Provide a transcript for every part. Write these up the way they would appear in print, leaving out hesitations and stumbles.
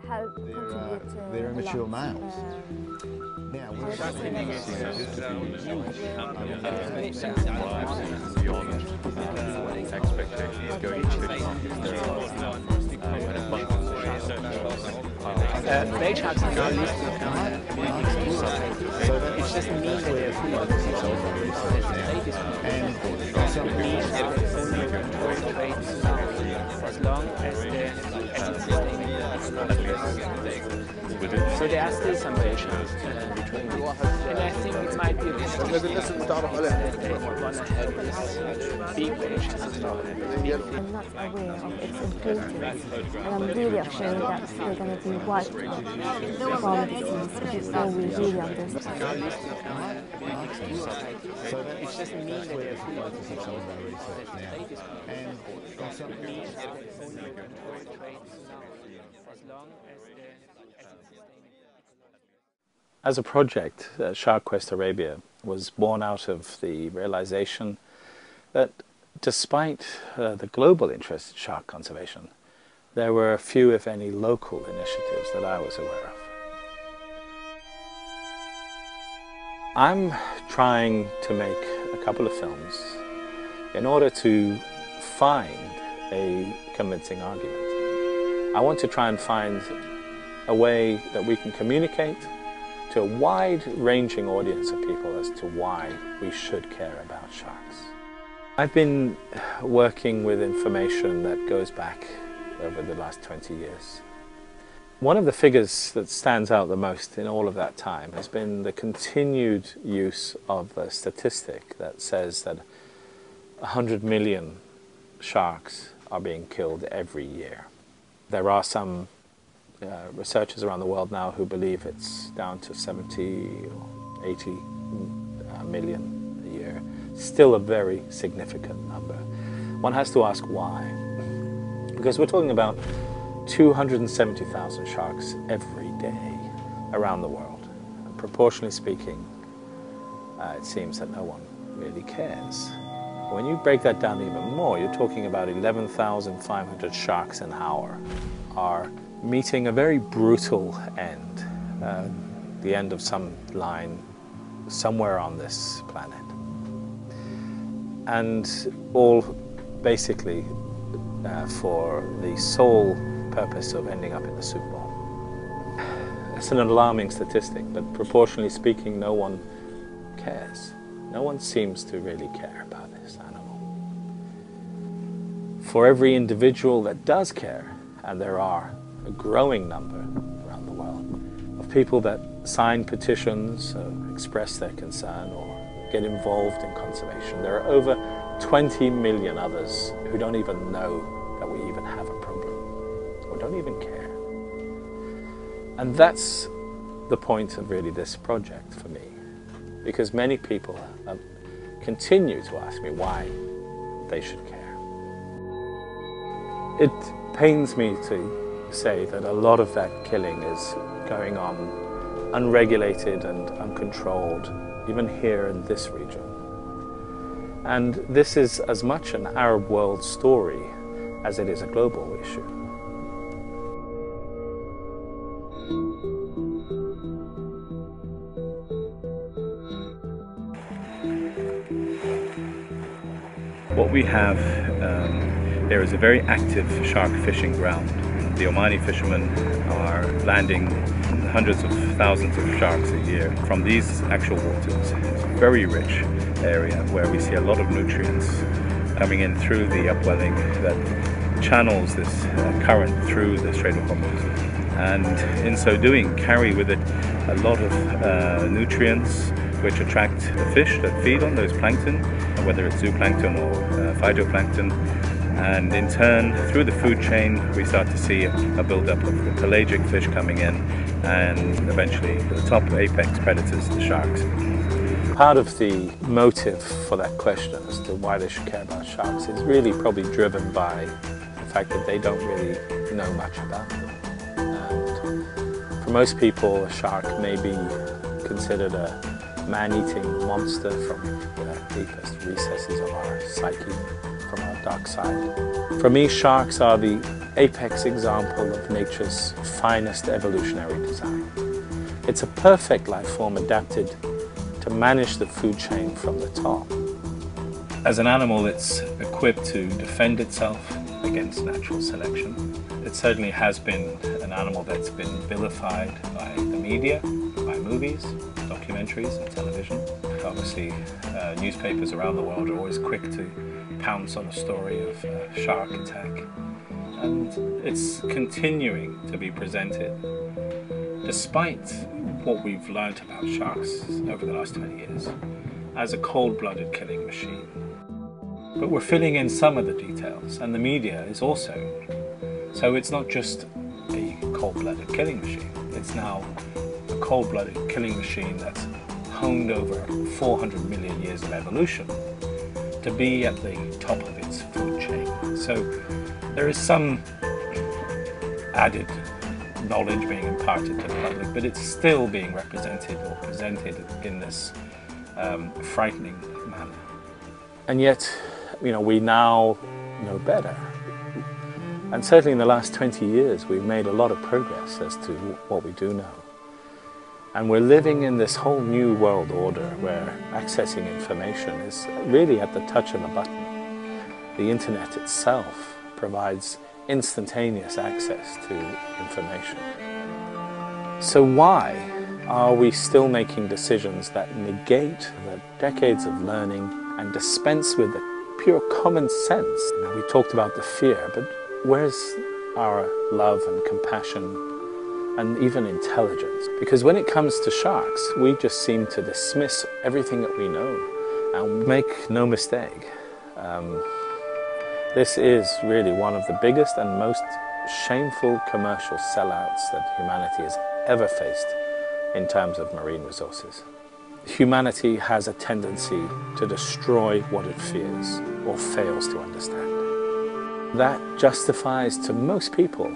Help contribute to they're immature a lot. males. Yeah, we're expectations going to male sharks are now listed so it's just a mean way of as long as it's sustainable. So there are still some male sharks between you. And I think it might be a bit that they want to have this big male sharks. I'm not aware of its importance, and I'm really afraid that they're going to be wiped out from disease before we really understand. It's just a mean way of As a project, Shark Quest Arabia was born out of the realization that despite the global interest in shark conservation, there were few, if any, local initiatives that I was aware of. I'm trying to make a couple of films in order to find a convincing argument. I want to try and find a way that we can communicate to a wide-ranging audience of people as to why we should care about sharks. I've been working with information that goes back over the last 20 years. One of the figures that stands out the most in all of that time has been the continued use of a statistic that says that 100 million sharks are being killed every year. There are some researchers around the world now who believe it's down to 70 or 80 million a year. Still a very significant number. One has to ask why. Because we're talking about 270,000 sharks every day around the world. And proportionally speaking, it seems that no one really cares. When you break that down even more, you're talking about 11,500 sharks an hour are meeting a very brutal end, the end of some line somewhere on this planet. And all basically for the sole purpose of ending up in the soup bowl. It's an alarming statistic, but proportionally speaking, no one cares. No one seems to really care about this animal. For every individual that does care, and there are a growing number around the world of people that sign petitions, express their concern, or get involved in conservation, there are over 20 million others who don't even know that we even have a problem, or don't even care. And that's the point of really this project for me, because many people continue to ask me why they should care. It pains me to say that a lot of that killing is going on unregulated and uncontrolled, even here in this region. And this is as much an Arab world story as it is a global issue. What we have there is a very active shark fishing ground. The Omani fishermen are landing hundreds of thousands of sharks a year from these actual waters. It's a very rich area where we see a lot of nutrients coming in through the upwelling that channels this current through the Strait of Hormuz. And in so doing, carry with it a lot of nutrients which attract the fish that feed on those plankton, whether it's zooplankton or phytoplankton. And in turn, through the food chain, we start to see a build-up of the pelagic fish coming in, and eventually the top apex predators, the sharks. Part of the motive for that question as to why they should care about sharks is really probably driven by the fact that they don't really know much about them. And for most people, a shark may be considered a man-eating monster from the deepest recesses of our psyche. from our dark side. For me, sharks are the apex example of nature's finest evolutionary design. It's a perfect life form adapted to manage the food chain from the top. As an animal, it's equipped to defend itself against natural selection. It certainly has been an animal that's been vilified by the media, by movies, documentaries and television. Obviously, newspapers around the world are always quick to pounce on a story of a shark attack. And it's continuing to be presented, despite what we've learnt about sharks over the last 20 years, as a cold-blooded killing machine. But we're filling in some of the details, and the media is also. So it's not just a cold-blooded killing machine, it's now a cold-blooded killing machine that's honed over 400 million years of evolution to be at the top of its food chain. So there is some added knowledge being imparted to the public, but it's still being represented or presented in this frightening manner. And yet, we now know better. And certainly in the last 20 years, we've made a lot of progress as to what we do know. And we're living in this whole new world order where accessing information is really at the touch of a button. The internet itself provides instantaneous access to information. So why are we still making decisions that negate the decades of learning and dispense with the pure common sense? We talked about the fear, but where's our love and compassion and even intelligence? Because when it comes to sharks, we just seem to dismiss everything that we know. And make no mistake, this is really one of the biggest and most shameful commercial sellouts that humanity has ever faced in terms of marine resources. Humanity has a tendency to destroy what it fears or fails to understand. That justifies to most people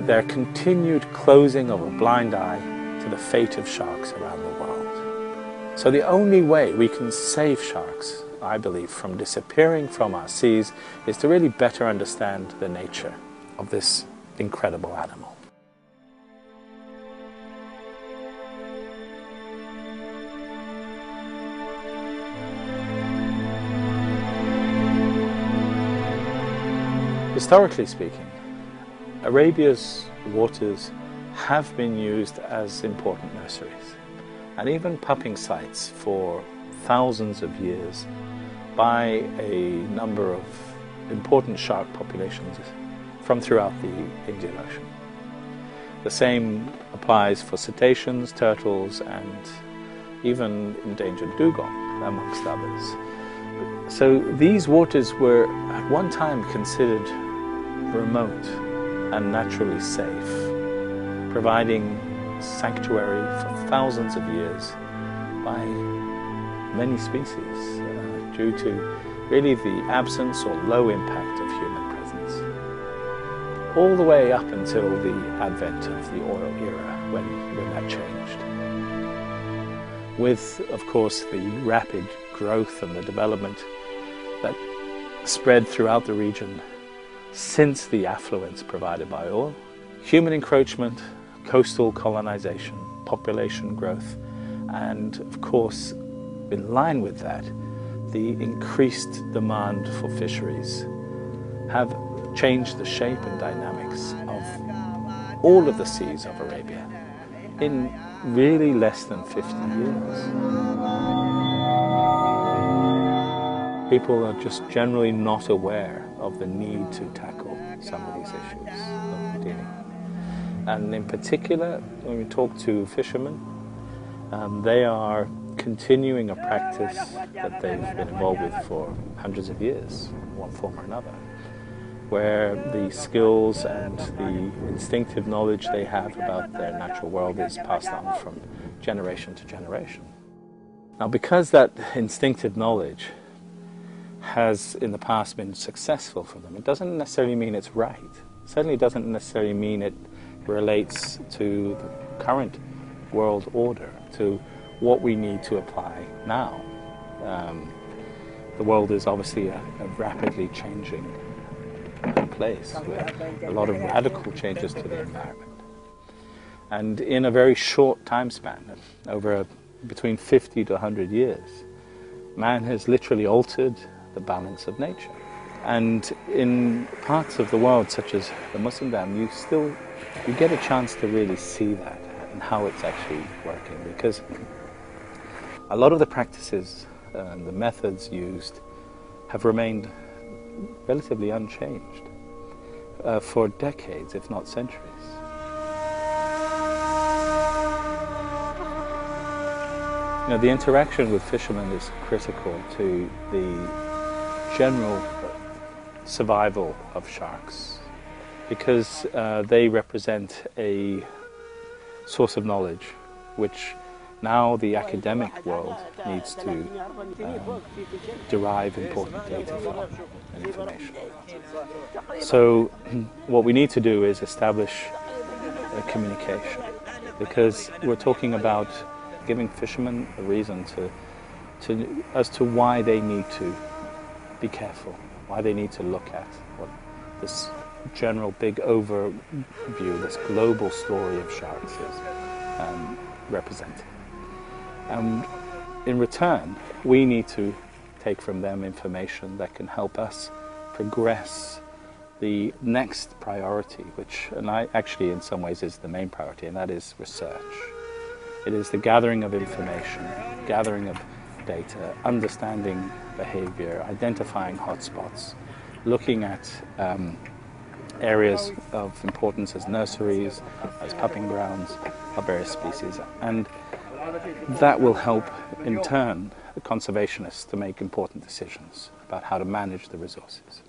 their continued closing of a blind eye to the fate of sharks around the world. So the only way we can save sharks, I believe, from disappearing from our seas is to really better understand the nature of this incredible animal. Historically speaking, Arabia's waters have been used as important nurseries and even pupping sites for thousands of years by a number of important shark populations from throughout the Indian Ocean. The same applies for cetaceans, turtles, and even endangered dugong, amongst others. So these waters were at one time considered remote and naturally safe, providing sanctuary for thousands of years by many species due to really the absence or low impact of human presence. All the way up until the advent of the oil era, when that changed. With, of course, the rapid growth and the development that spread throughout the region since the affluence provided by oil, human encroachment, coastal colonization, population growth, and of course, in line with that, the increased demand for fisheries have changed the shape and dynamics of all of the seas of Arabia in really less than 50 years. People are just generally not aware of the need to tackle some of these issues that we're dealing with. And in particular, when we talk to fishermen, they are continuing a practice that they've been involved with for hundreds of years, in one form or another, where the skills and the instinctive knowledge they have about their natural world is passed on from generation to generation. Now, because that instinctive knowledge has in the past been successful for them, it doesn't necessarily mean it's right. It certainly doesn't necessarily mean it relates to the current world order, to what we need to apply now. The world is obviously a rapidly changing place with a lot of radical changes to the environment. And in a very short time span, between 50 to 100 years, man has literally altered the balance of nature. And in parts of the world, such as the Muslim Dam, you get a chance to really see that and how it's actually working, because a lot of the practices and the methods used have remained relatively unchanged for decades, if not centuries. You know, the interaction with fishermen is critical to the general survival of sharks, because they represent a source of knowledge which now the academic world needs to derive important data from and information. So what we need to do is establish a communication, because we're talking about giving fishermen a reason as to why they need to be careful, why they need to look at what this general big overview, this global story of sharks is representing. And in return, we need to take from them information that can help us progress the next priority, which, and actually in some ways is the main priority, and that is research. It is the gathering of information, gathering of data, understanding behavior, identifying hotspots, looking at areas of importance as nurseries, as pupping grounds of various species. And that will help, in turn, the conservationists to make important decisions about how to manage the resources.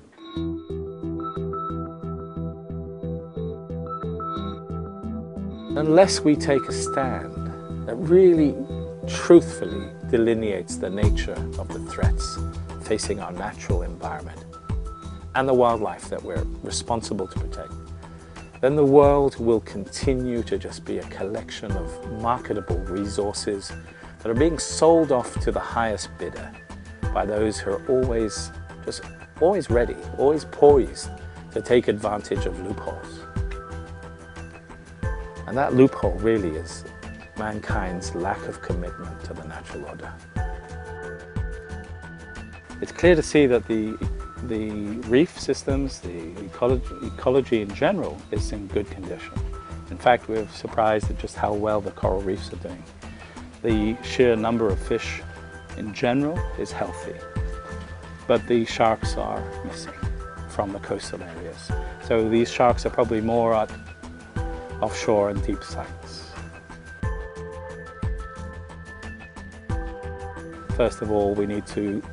Unless we take a stand that really truthfully delineates the nature of the threats facing our natural environment and the wildlife that we're responsible to protect, then the world will continue to just be a collection of marketable resources that are being sold off to the highest bidder by those who are always ready, always poised to take advantage of loopholes. And that loophole really is mankind's lack of commitment to the natural order. It's clear to see that the reef systems, the ecology in general, is in good condition. In fact, we're surprised at just how well the coral reefs are doing. The sheer number of fish in general is healthy, but the sharks are missing from the coastal areas. So these sharks are probably more at offshore and deep sites. First of all, we need to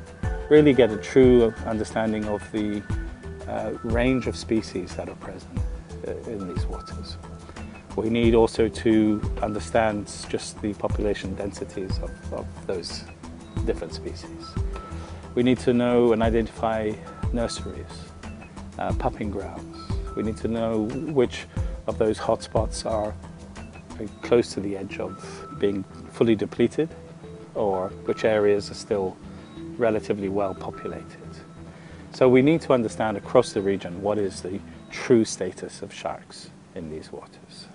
really get a true understanding of the range of species that are present in these waters. We need also to understand just the population densities of those different species. We need to know and identify nurseries, pupping grounds. We need to know which of those hotspots are very close to the edge of being fully depleted, or which areas are still relatively well populated. So we need to understand across the region what is the true status of sharks in these waters.